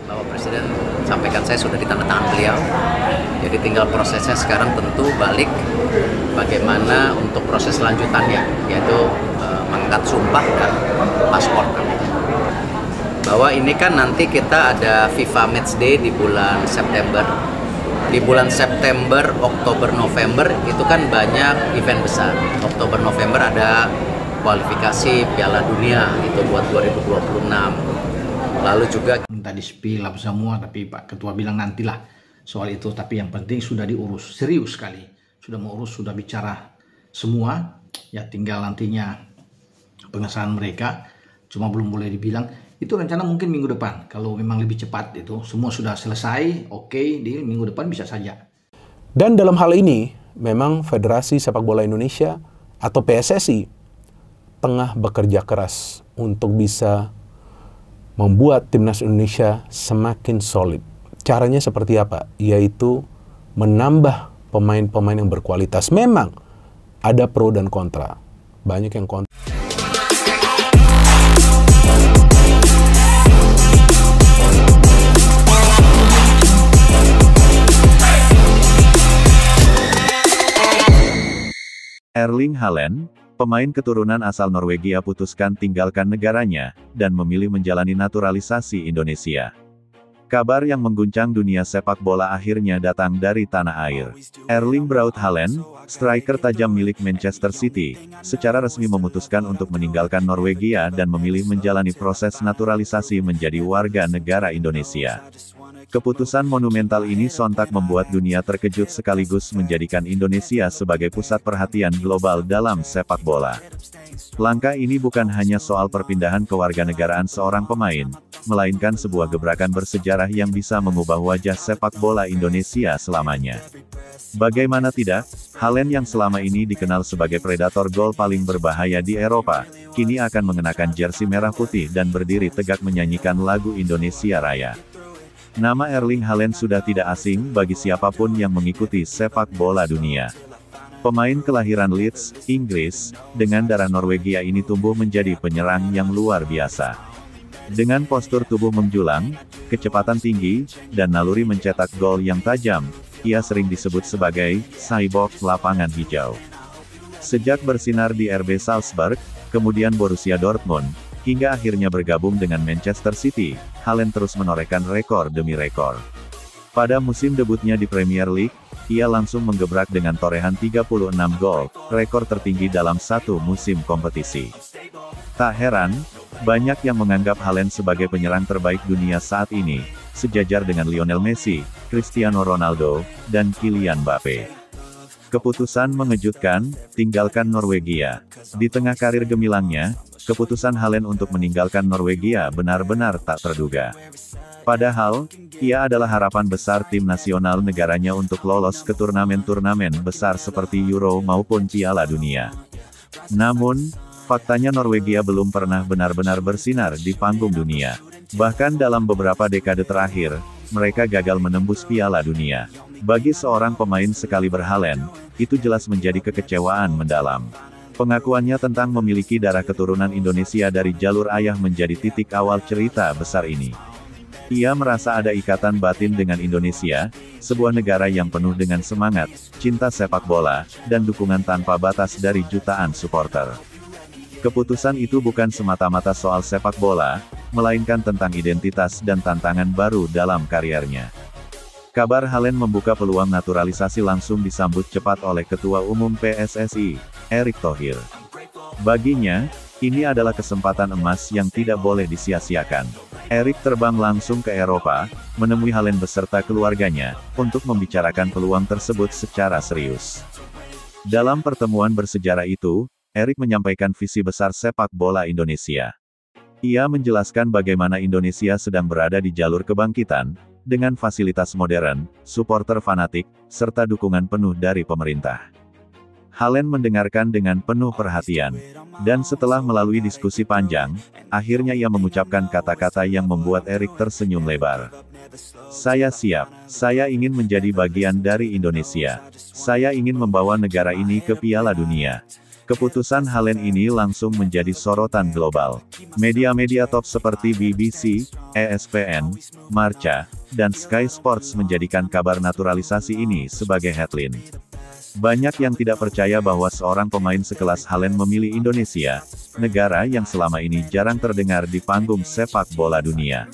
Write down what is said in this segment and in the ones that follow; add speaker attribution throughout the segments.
Speaker 1: Bapak Presiden sampaikan saya sudah ditandatangan beliau. Jadi tinggal prosesnya sekarang tentu balik bagaimana untuk proses lanjutannya, yaitu mengangkat sumpah dan paspor kami. Bahwa ini kan nanti kita ada FIFA Matchday di bulan September. Di bulan September, Oktober, November itu kan banyak event besar. Oktober, November ada kualifikasi Piala Dunia itu buat 2026. Lalu juga
Speaker 2: minta di-spill apa semua, tapi Pak Ketua bilang nantilah soal itu. Tapi yang penting sudah diurus, serius sekali. Sudah mau urus, sudah bicara semua. Ya tinggal nantinya pengesahan mereka. Cuma belum boleh dibilang. Itu rencana mungkin minggu depan. Kalau memang lebih cepat itu, semua sudah selesai, oke, di minggu depan bisa saja.
Speaker 3: Dan dalam hal ini, memang Federasi Sepak Bola Indonesia atau PSSI tengah bekerja keras untuk bisa membuat timnas Indonesia semakin solid. Caranya seperti apa? Yaitu menambah pemain-pemain yang berkualitas. Memang ada pro dan kontra. Banyak yang kontra.
Speaker 4: Erling Haaland, pemain keturunan asal Norwegia putuskan tinggalkan negaranya, dan memilih menjalani naturalisasi Indonesia. Kabar yang mengguncang dunia sepak bola akhirnya datang dari tanah air. Erling Braut Haaland, striker tajam milik Manchester City, secara resmi memutuskan untuk meninggalkan Norwegia dan memilih menjalani proses naturalisasi menjadi warga negara Indonesia. Keputusan monumental ini sontak membuat dunia terkejut sekaligus menjadikan Indonesia sebagai pusat perhatian global dalam sepak bola. Langkah ini bukan hanya soal perpindahan kewarganegaraan seorang pemain, melainkan sebuah gebrakan bersejarah yang bisa mengubah wajah sepak bola Indonesia selamanya. Bagaimana tidak, Haaland yang selama ini dikenal sebagai predator gol paling berbahaya di Eropa, kini akan mengenakan jersey merah putih dan berdiri tegak menyanyikan lagu Indonesia Raya. Nama Erling Haaland sudah tidak asing bagi siapapun yang mengikuti sepak bola dunia. Pemain kelahiran Leeds, Inggris, dengan darah Norwegia ini tumbuh menjadi penyerang yang luar biasa. Dengan postur tubuh menjulang, kecepatan tinggi, dan naluri mencetak gol yang tajam, ia sering disebut sebagai cyborg lapangan hijau. Sejak bersinar di RB Salzburg, kemudian Borussia Dortmund, hingga akhirnya bergabung dengan Manchester City, Haaland terus menorehkan rekor demi rekor. Pada musim debutnya di Premier League, ia langsung menggebrak dengan torehan 36 gol, rekor tertinggi dalam satu musim kompetisi. Tak heran, banyak yang menganggap Haaland sebagai penyerang terbaik dunia saat ini, sejajar dengan Lionel Messi, Cristiano Ronaldo, dan Kylian Mbappe. Keputusan mengejutkan, tinggalkan Norwegia. Di tengah karir gemilangnya, keputusan Haaland untuk meninggalkan Norwegia benar-benar tak terduga. Padahal, ia adalah harapan besar tim nasional negaranya untuk lolos ke turnamen-turnamen besar seperti Euro maupun Piala Dunia. Namun, faktanya Norwegia belum pernah benar-benar bersinar di panggung dunia. Bahkan dalam beberapa dekade terakhir, mereka gagal menembus Piala Dunia. Bagi seorang pemain sekaliber Haaland, itu jelas menjadi kekecewaan mendalam. Pengakuannya tentang memiliki darah keturunan Indonesia dari jalur ayah menjadi titik awal cerita besar ini. Ia merasa ada ikatan batin dengan Indonesia, sebuah negara yang penuh dengan semangat, cinta sepak bola, dan dukungan tanpa batas dari jutaan supporter. Keputusan itu bukan semata-mata soal sepak bola, melainkan tentang identitas dan tantangan baru dalam kariernya. Kabar Haaland membuka peluang naturalisasi langsung disambut cepat oleh Ketua Umum PSSI, Erick Thohir. Baginya, ini adalah kesempatan emas yang tidak boleh disia-siakan. Erick terbang langsung ke Eropa, menemui Haaland beserta keluarganya, untuk membicarakan peluang tersebut secara serius. Dalam pertemuan bersejarah itu, Erick menyampaikan visi besar sepak bola Indonesia. Ia menjelaskan bagaimana Indonesia sedang berada di jalur kebangkitan, dengan fasilitas modern, supporter fanatik, serta dukungan penuh dari pemerintah. Haaland mendengarkan dengan penuh perhatian. Dan setelah melalui diskusi panjang, akhirnya ia mengucapkan kata-kata yang membuat Erick tersenyum lebar. Saya siap, saya ingin menjadi bagian dari Indonesia. Saya ingin membawa negara ini ke Piala Dunia. Keputusan Haaland ini langsung menjadi sorotan global. Media-media top seperti BBC, ESPN, Marca, dan Sky Sports menjadikan kabar naturalisasi ini sebagai headline. Banyak yang tidak percaya bahwa seorang pemain sekelas Haaland memilih Indonesia, negara yang selama ini jarang terdengar di panggung sepak bola dunia.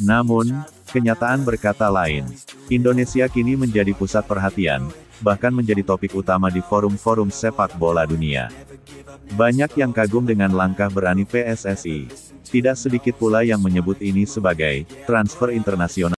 Speaker 4: Namun, kenyataan berkata lain. Indonesia kini menjadi pusat perhatian, bahkan menjadi topik utama di forum-forum sepak bola dunia. Banyak yang kagum dengan langkah berani PSSI. Tidak sedikit pula yang menyebut ini sebagai transfer internasional.